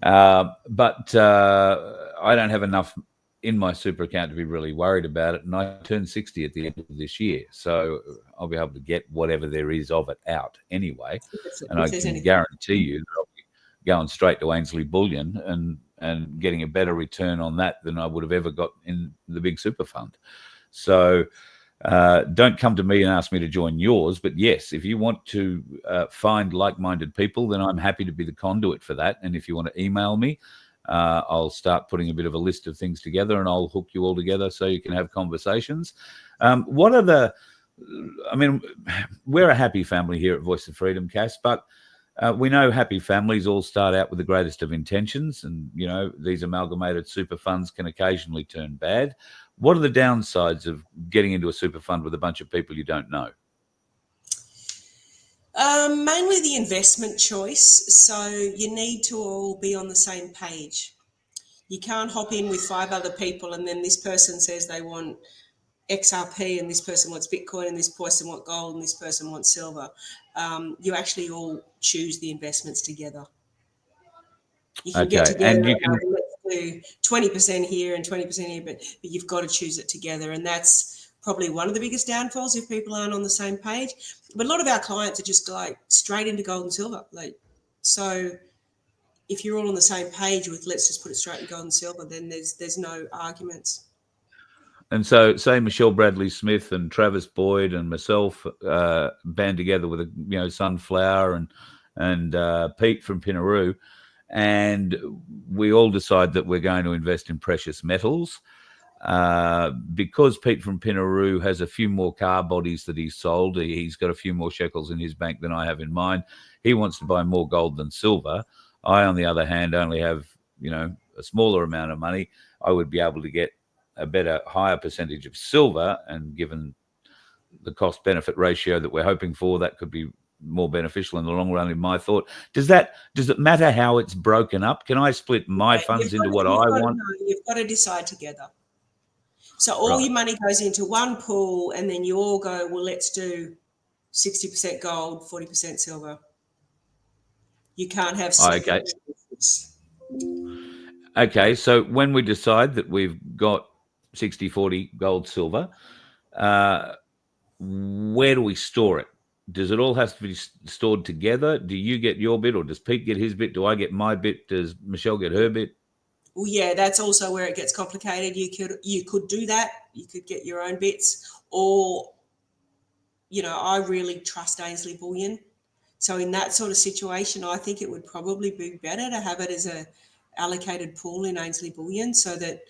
But I don't have enough in my super account to be really worried about it. And I turn 60 at the end of this year. So I'll be able to get whatever there is of it out anyway. And I can guarantee you that I'll be going straight to Ainsley Bullion and getting a better return on that than I would have ever got in the big super fund. So don't come to me and ask me to join yours. But yes, if you want to find like-minded people, then I'm happy to be the conduit for that. And if you want to email me, I'll start putting a bit of a list of things together, and I'll hook you all together so you can have conversations. What are the, I mean, we're a happy family here at Voice of Freedom, Cass, but we know happy families all start out with the greatest of intentions, and, these amalgamated super funds can occasionally turn bad. What are the downsides of getting into a super fund with a bunch of people you don't know? Mainly the investment choice. So you need to all be on the same page. You can't hop in with 5 other people and then this person says they want XRP and this person wants Bitcoin and this person wants gold and this person wants silver. You actually all choose the investments together. You can get together and let's do 20% here and 20% here, but you've got to choose it together. And that's probably one of the biggest downfalls if people aren't on the same page. But a lot of our clients are just like straight into gold and silver. So if you're all on the same page with let's just put it straight in gold and silver, then there's no arguments. And so, say Michelle Bradley Smith and Travis Boyd and myself band together with Sunflower and Pete from Pinaroo, and we all decide that we're going to invest in precious metals. Because Pete from Pinaroo has a few more car bodies that he's sold, he's got a few more shekels in his bank than I have in mine. He wants to buy more gold than silver. I, on the other hand, only have a smaller amount of money. I would be able to get a higher percentage of silver, and given the cost benefit ratio that we're hoping for, that could be more beneficial in the long run, in my thought. Does it matter how it's broken up? Can I split my funds into what I want? No, you've got to decide together. So all your money goes into one pool, and then you all go, well, let's do 60% gold, 40% silver. You can't have Okay, so when we decide that we've got 60-40 gold, silver, where do we store it? Does it all have to be stored together? Do you get your bit, or does Pete get his bit? Do I get my bit? Does Michelle get her bit? Well, yeah, that's also where it gets complicated. You could do that. You could get your own bits, or, I really trust Ainsley Bullion. So in that sort of situation, I think it would probably be better to have it as a allocated pool in Ainsley Bullion, so that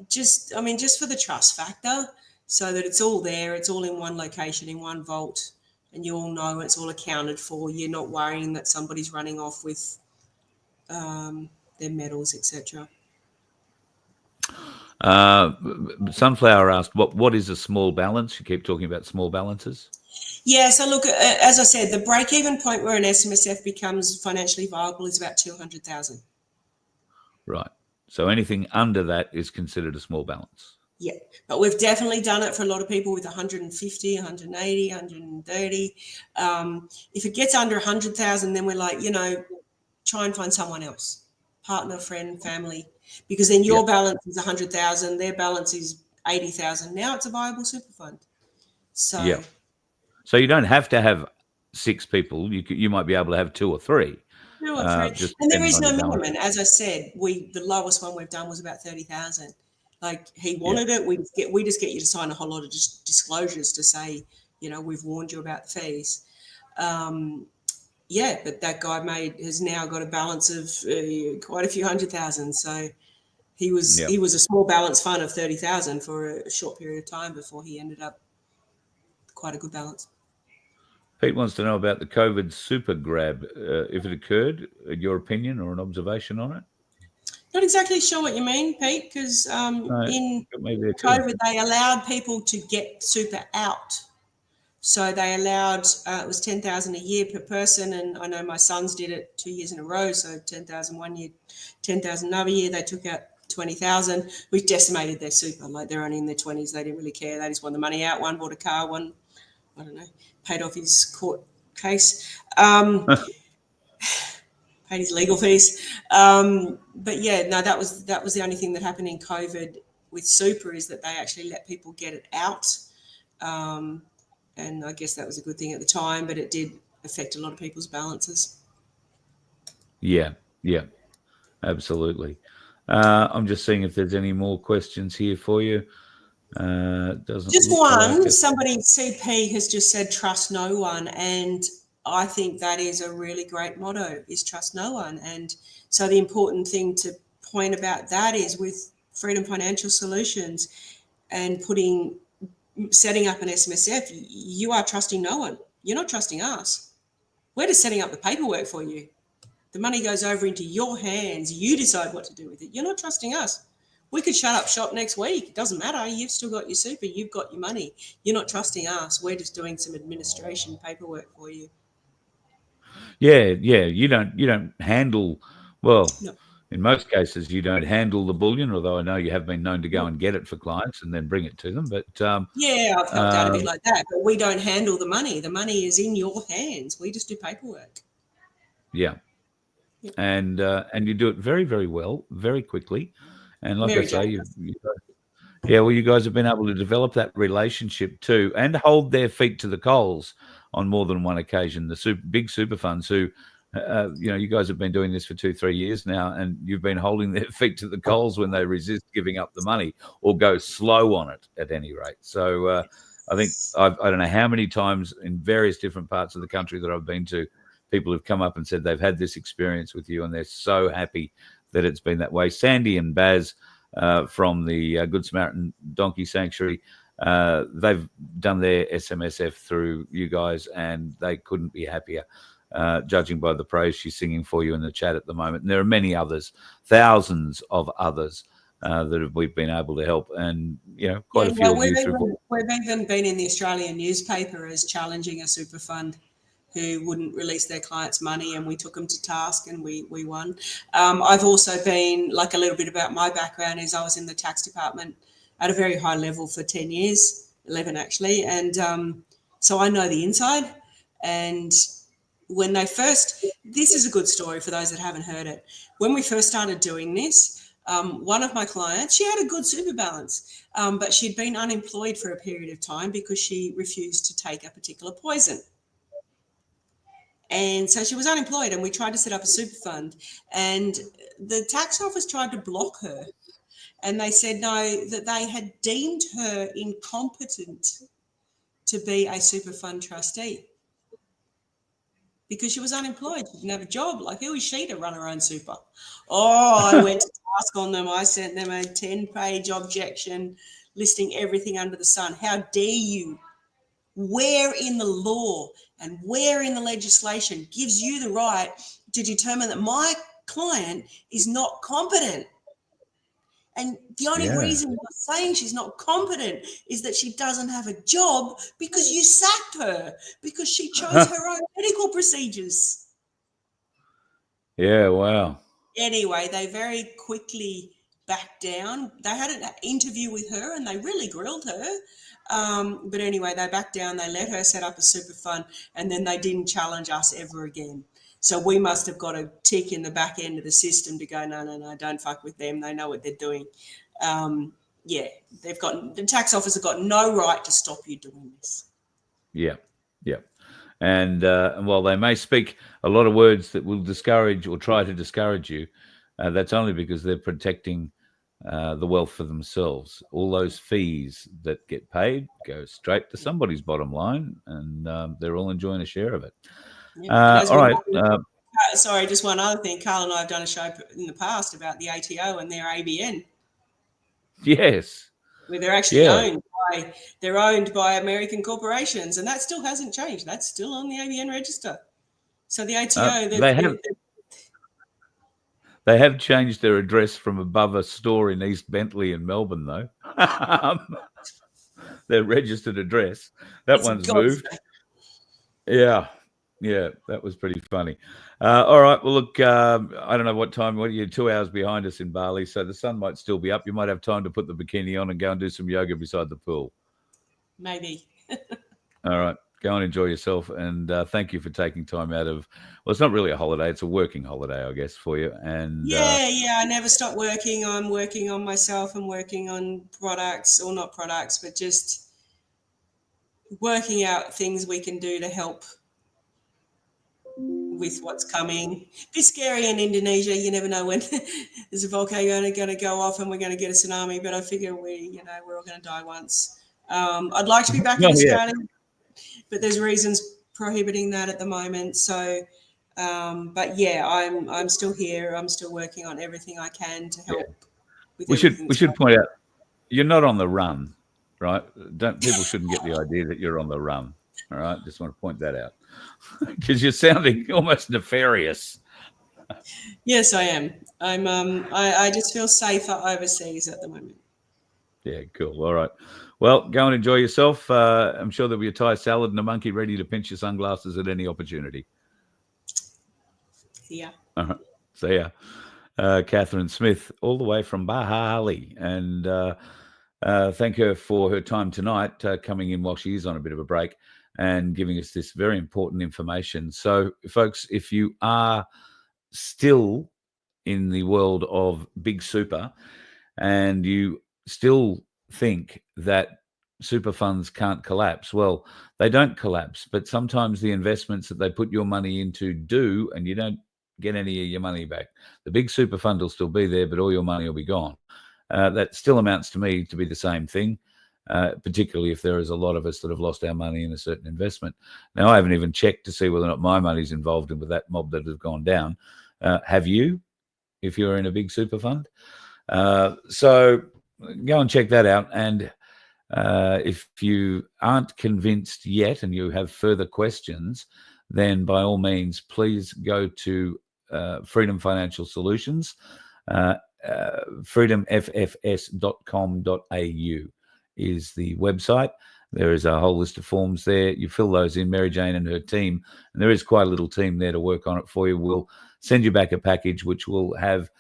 just for the trust factor, so that it's all there, it's all in one location, in one vault, and you all know it's all accounted for. You're not worrying that somebody's running off with their metals, etc. Sunflower asked, what is a small balance? You keep talking about small balances. Yeah, so look, as I said, the break-even point where an SMSF becomes financially viable is about 200,000. Right. So anything under that is considered a small balance. Yeah, but we've definitely done it for a lot of people with 150, 180, 130. If it gets under 100,000, then we're like, try and find someone else, partner, friend, family, because then your balance is 100,000, their balance is 80,000. Now it's a viable super fund. So yeah. So you don't have to have 6 people. You might be able to have 2 or 3. 2 or 3. And there is no minimum. As I said, the lowest one we've done was about 30,000. Like, he wanted it. We just get you to sign a whole lot of disclosures to say, we've warned you about the fees. But that guy has now got a balance of quite a few 100,000. So he was a small balance fund of 30,000 for a short period of time before he ended up quite a good balance. Pete wants to know about the COVID super grab, if it occurred, your opinion or an observation on it. Not exactly sure what you mean, Pete, because in COVID they allowed people to get super out. So they allowed, it was 10,000 a year per person, and I know my sons did it 2 years in a row, so 10,000 one year, 10,000 another year. They took out 20,000, which decimated their super. Like, they're only in their 20s, they didn't really care. They just want the money out. One bought a car, one, I don't know, paid off his court case. Paid his legal fees. But yeah, no, that was the only thing that happened in COVID with super, is that they actually let people get it out. And I guess that was a good thing at the time, but it did affect a lot of people's balances. Yeah, absolutely. I'm just seeing if there's any more questions here for you. Just one. Somebody, CP, has just said trust no one, and I think that is a really great motto, is trust no one. And so the important thing to point about that is, with Freedom Financial Solutions and setting up an SMSF, you are trusting no one. You're not trusting us. We're just setting up the paperwork for you. The money goes over into your hands. You decide what to do with it. You're not trusting us. We could shut up shop next week. It doesn't matter. You've still got your super. You've got your money. You're not trusting us. We're just doing some administration paperwork for you. Yeah. You don't handle, well, no. In most cases, you don't handle the bullion, although I know you have been known to go and get it for clients and then bring it to them. But yeah, I've helped out a bit like that. But we don't handle the money. The money is in your hands. We just do paperwork. Yeah. And you do it very, very well, very quickly. And like I say, you guys have been able to develop that relationship too, and hold their feet to the coals on more than one occasion. The big super funds who you guys have been doing this for 2-3 years now, and you've been holding their feet to the coals when they resist giving up the money or go slow on it at any rate. So I think I don't know how many times in various different parts of the country that I've been to, people have come up and said they've had this experience with you and they're so happy that it's been that way. Sandy and Baz from the Good Samaritan Donkey Sanctuary, they've done their SMSF through you guys and they couldn't be happier, judging by the praise she's singing for you in the chat at the moment. And there are many others, thousands of others that we've been able to help, and quite a few of you. We've even been in the Australian newspaper as challenging a super fund who wouldn't release their clients' money, and we took them to task and we won. I've also been, like, a little bit about my background is I was in the tax department at a very high level for 10 years, 11 actually, and so I know the inside. And when they first, this is a good story for those that haven't heard it. When we first started doing this, one of my clients, she had a good super balance, but she'd been unemployed for a period of time because she refused to take a particular poison. And so she was unemployed, and we tried to set up a super fund, and the tax office tried to block her. And they said no, that they had deemed her incompetent to be a super fund trustee because she was unemployed. She didn't have a job. Like, who is she to run her own super? Oh, I went to task on them. I sent them a 10-page objection listing everything under the sun. How dare you? Where in the law and where in the legislation gives you the right to determine that my client is not competent? And the only reason you're saying she's not competent is that she doesn't have a job because you sacked her because she chose her own medical procedures. Yeah, wow. Anyway, they very quickly backed down. They had an interview with her and they really grilled her. But anyway, they backed down. They let her set up a super fund, and then they didn't challenge us ever again. So we must have got a tick in the back end of the system to go, no, don't fuck with them. They know what they're doing. They've got, the tax office have got no right to stop you doing this. Yeah. And while they may speak a lot of words that will discourage or try to discourage you, that's only because they're protecting the wealth for themselves. All those fees that get paid go straight to somebody's bottom line, and they're all enjoying a share of it. Yeah, all right. Sorry, just one other thing. Carl and I have done a show in the past about the ATO and their ABN. Yes. Where they're actually owned by American corporations, and that still hasn't changed. That's still on the ABN register. So the ATO, they have changed their address from above a store in East Bentley in Melbourne, though. Their registered address. That one's moved. Yeah, that was pretty funny. All right, well, look, I don't know what time. What are you, 2 hours behind us in Bali, so the sun might still be up. You might have time to put the bikini on and go and do some yoga beside the pool. Maybe. All right, go and enjoy yourself, and thank you for taking time out of, well, it's not really a holiday, it's a working holiday, I guess, for you. And I never stop working. I'm working on myself and working on products, or not products, but just working out things we can do to help with what's coming. A bit scary in Indonesia. You never know when there's a volcano going to go off and we're going to get a tsunami, but I figure we're all going to die once. I'd like to be back in Australia, but there's reasons prohibiting that at the moment. So, but yeah, I'm still here. I'm still working on everything I can to help. With we should point out, you're not on the run, right? People shouldn't get the idea that you're on the run. All right, just want to point that out because you're sounding almost nefarious. Yes, I am. I just feel safer overseas at the moment. Yeah, cool. All right. Well, go and enjoy yourself. I'm sure there'll be a Thai salad and a monkey ready to pinch your sunglasses at any opportunity. Yeah. See ya. Catherine Smith, all the way from Bali. And thank her for her time tonight, coming in while she is on a bit of a break and giving us this very important information. So, folks, if you are still in the world of big super and you still think that super funds can't collapse. Well, they don't collapse, but sometimes the investments that they put your money into do, and you don't get any of your money back. The big super fund will still be there, but all your money will be gone. That still amounts to me to be the same thing, particularly if there is a lot of us that have lost our money in a certain investment. Now, I haven't even checked to see whether or not my money's involved in with that mob that has gone down. Have you, if you're in a big super fund? So go and check that out. And if you aren't convinced yet and you have further questions, then by all means, please go to Freedom Financial Solutions, freedomffs.com.au is the website. There is a whole list of forms there. You fill those in, Mary Jane and her team, and there is quite a little team there to work on it for you. We'll send you back a package which will have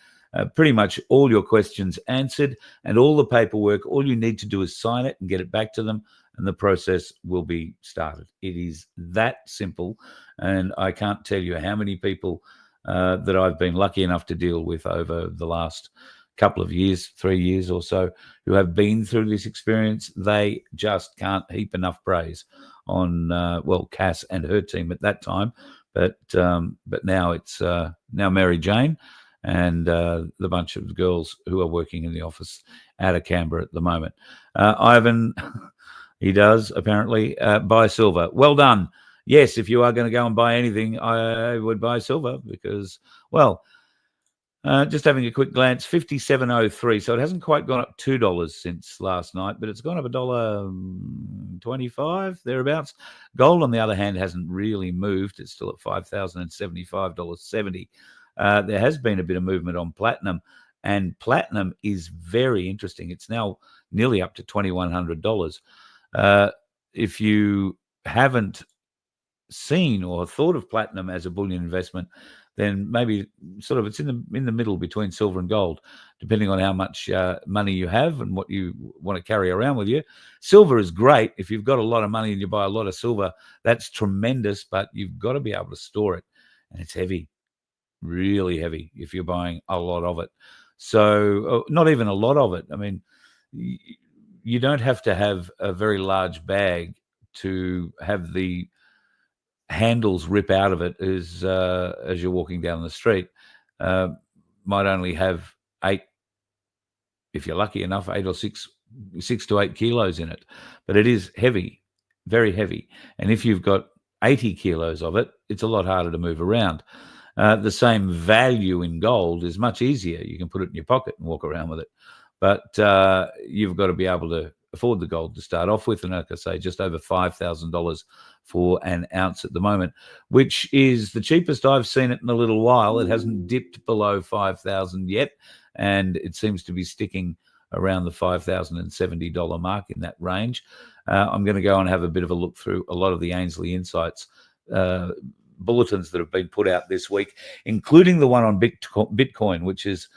pretty much all your questions answered and all the paperwork. All you need to do is sign it and get it back to them, and the process will be started. It is that simple, and I can't tell you how many people that I've been lucky enough to deal with over the last couple of years, 3 years or so, who have been through this experience. They just can't heap enough praise on, well, Cass and her team at that time, but now it's now Mary Jane and the bunch of girls who are working in the office out of Canberra at the moment. Ivan, he does apparently buy silver. Well done. Yes, if you are going to go and buy anything, I would buy silver because, well, just having a quick glance, 57.03. So it hasn't quite gone up $2 since last night, but it's gone up $1.25 thereabouts. Gold, on the other hand, hasn't really moved. It's still at $5,075.70. There has been a bit of movement on platinum, and platinum is very interesting. It's now nearly up to $2,100. If you haven't seen or thought of platinum as a bullion investment, then maybe sort of it's in the middle between silver and gold, depending on how much money you have and what you want to carry around with you. Silver is great. If you've got a lot of money and you buy a lot of silver, that's tremendous, but you've got to be able to store it, and it's heavy, really heavy if you're buying a lot of it. So not even a lot of it. I mean, you don't have to have a very large bag to have the handles rip out of it as you're walking down the street. Might only have 8, if you're lucky enough, 8 or 6 to 8 kilos in it, but it is heavy, very heavy. And if you've got 80 kilos of it, it's a lot harder to move around. The same value in gold is much easier. You can put it in your pocket and walk around with it, but you've got to be able to afford the gold to start off with. And like I say, just over $5,000 for an ounce at the moment, which is the cheapest I've seen it in a little while. It hasn't dipped below 5,000 yet, and it seems to be sticking around the $5,070 mark in that range. I'm going to go and have a bit of a look through a lot of the Ainsley Insights bulletins that have been put out this week, including the one on Bitcoin, which has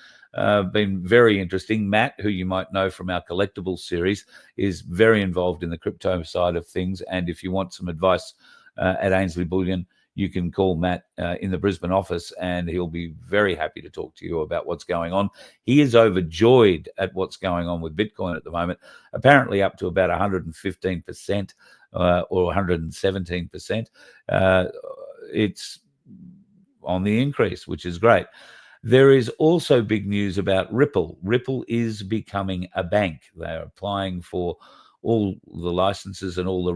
been very interesting. Matt, who you might know from our collectibles series, is very involved in the crypto side of things. And if you want some advice at Ainsley Bullion, you can call Matt in the Brisbane office, and he'll be very happy to talk to you about what's going on. He is overjoyed at what's going on with Bitcoin at the moment, apparently up to about 115% or 117%. It's on the increase, which is great. There is also big news about Ripple. Ripple is becoming a bank. They're applying for all the licenses and all the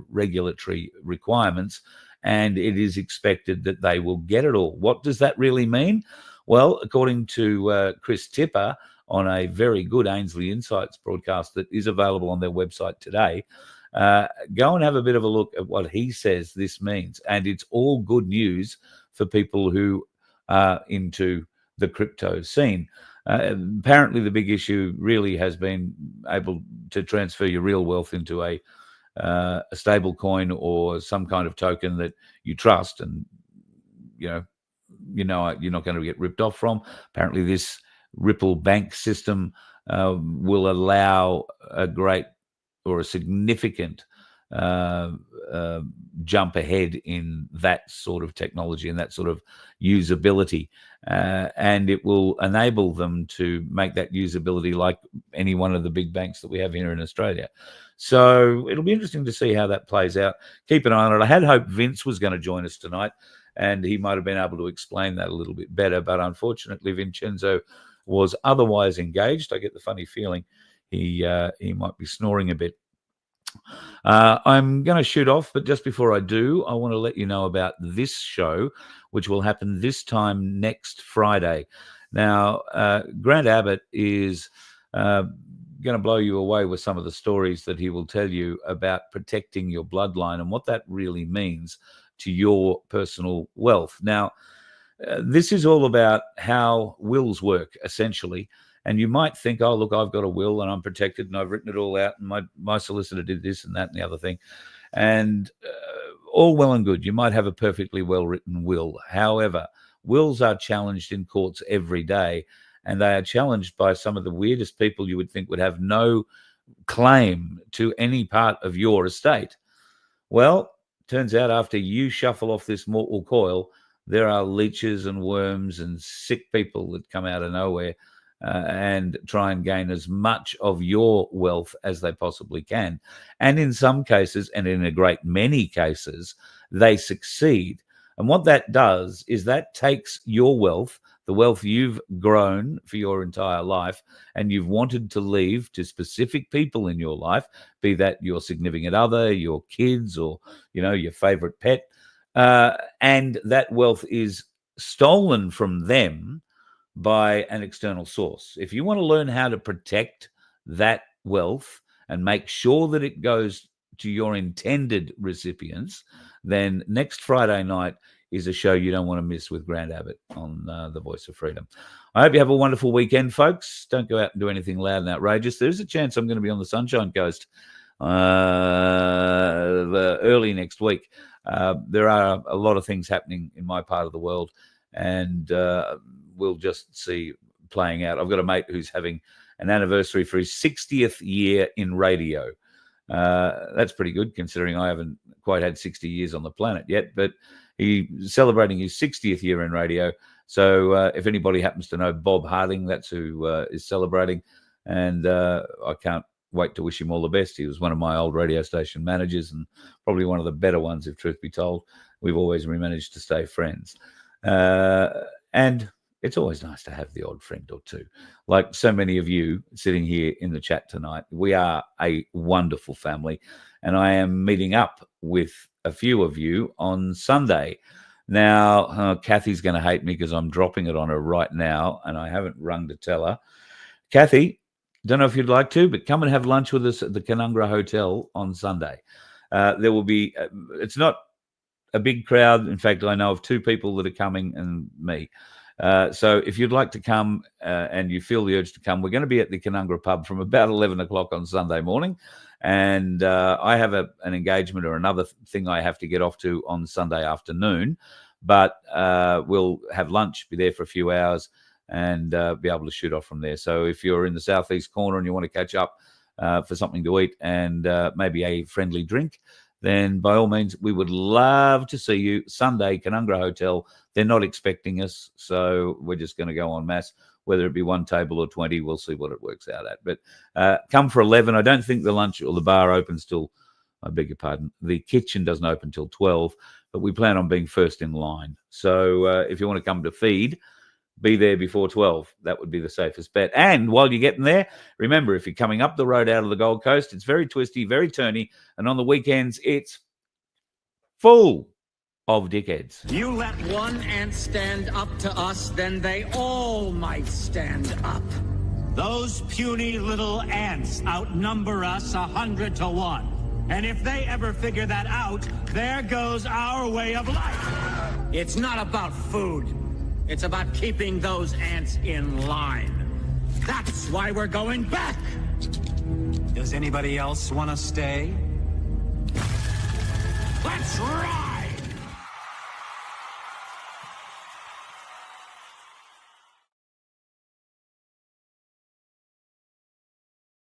regulatory requirements, and it is expected that they will get it all. What does that really mean? Well, according to Chris Tipper on a very good Ainsley Insights broadcast that is available on their website today, go and have a bit of a look at what he says this means. And it's all good news for people who are into the crypto scene. Apparently, the big issue really has been able to transfer your real wealth into a stable coin or some kind of token that you trust, and you're not going to get ripped off from. Apparently, this Ripple bank system will allow a great or a significant jump ahead in that sort of technology and that sort of usability, and it will enable them to make that usability like any one of the big banks that we have here in Australia. So it'll be interesting to see how that plays out. Keep an eye on it. I had hoped Vince was going to join us tonight, and he might have been able to explain that a little bit better. But unfortunately, Vincenzo was otherwise engaged. I get the funny feeling he might be snoring a bit. I'm going to shoot off, but just before I do, I want to let you know about this show, which will happen this time next Friday. Now, Grant Abbott is going to blow you away with some of the stories that he will tell you about protecting your bloodline and what that really means to your personal wealth. Now, this is all about how wills work, essentially. And you might think, oh, look, I've got a will and I'm protected and I've written it all out and my solicitor did this and that and the other thing. And all well and good. You might have a perfectly well-written will. However, wills are challenged in courts every day, and they are challenged by some of the weirdest people you would think would have no claim to any part of your estate. Well, turns out after you shuffle off this mortal coil, there are leeches and worms and sick people that come out of nowhere and try and gain as much of your wealth as they possibly can. And in some cases, and in a great many cases, they succeed. And what that does is that takes your wealth, the wealth you've grown for your entire life, and you've wanted to leave to specific people in your life, be that your significant other, your kids, or, your favorite pet. And that wealth is stolen from them by an external source. If you want to learn how to protect that wealth and make sure that it goes to your intended recipients, then next Friday night is a show you don't want to miss with Grant Abbott on The Voice of Freedom. I hope you have a wonderful weekend, folks. Don't go out and do anything loud and outrageous. There's a chance I'm going to be on the Sunshine Coast early next week. There are a lot of things happening in my part of the world, and we'll just see playing out. I've got a mate who's having an anniversary for his 60th year in radio. That's pretty good considering I haven't quite had 60 years on the planet yet, but he's celebrating his 60th year in radio. So if anybody happens to know Bob Harding, that's who is celebrating. And I can't wait to wish him all the best. He was one of my old radio station managers and probably one of the better ones, if truth be told. We've always managed to stay friends. And it's always nice to have the odd friend or two. Like so many of you sitting here in the chat tonight, we are a wonderful family. And I am meeting up with a few of you on Sunday. Now, Kathy's going to hate me because I'm dropping it on her right now, and I haven't rung to tell her. Kathy, don't know if you'd like to, but come and have lunch with us at the Canungra Hotel on Sunday. There will be, it's not a big crowd. In fact, I know of 2 people that are coming and me. So if you'd like to come and you feel the urge to come, we're going to be at the Canungra pub from about 11 o'clock on Sunday morning. And I have an engagement or another thing I have to get off to on Sunday afternoon. But we'll have lunch, be there for a few hours, and be able to shoot off from there. So if you're in the southeast corner and you want to catch up for something to eat and maybe a friendly drink, then by all means, we would love to see you Sunday, Canungra Hotel. They're not expecting us, so we're just going to go en masse. Whether it be 1 table or 20, we'll see what it works out at. But come for 11. I don't think the lunch or the bar opens till, I beg your pardon, the kitchen doesn't open till 12, but we plan on being first in line. So if you want to come to feed, be there before 12. That would be the safest bet. And while you're getting there, remember, if you're coming up the road out of the Gold Coast, it's very twisty, very turny, and on the weekends, it's full of dickheads. You let one ant stand up to us, then they all might stand up. Those puny little ants outnumber us 100 to 1. And if they ever figure that out, there goes our way of life. It's not about food. It's about keeping those ants in line. That's why we're going back. Does anybody else want to stay? Let's ride!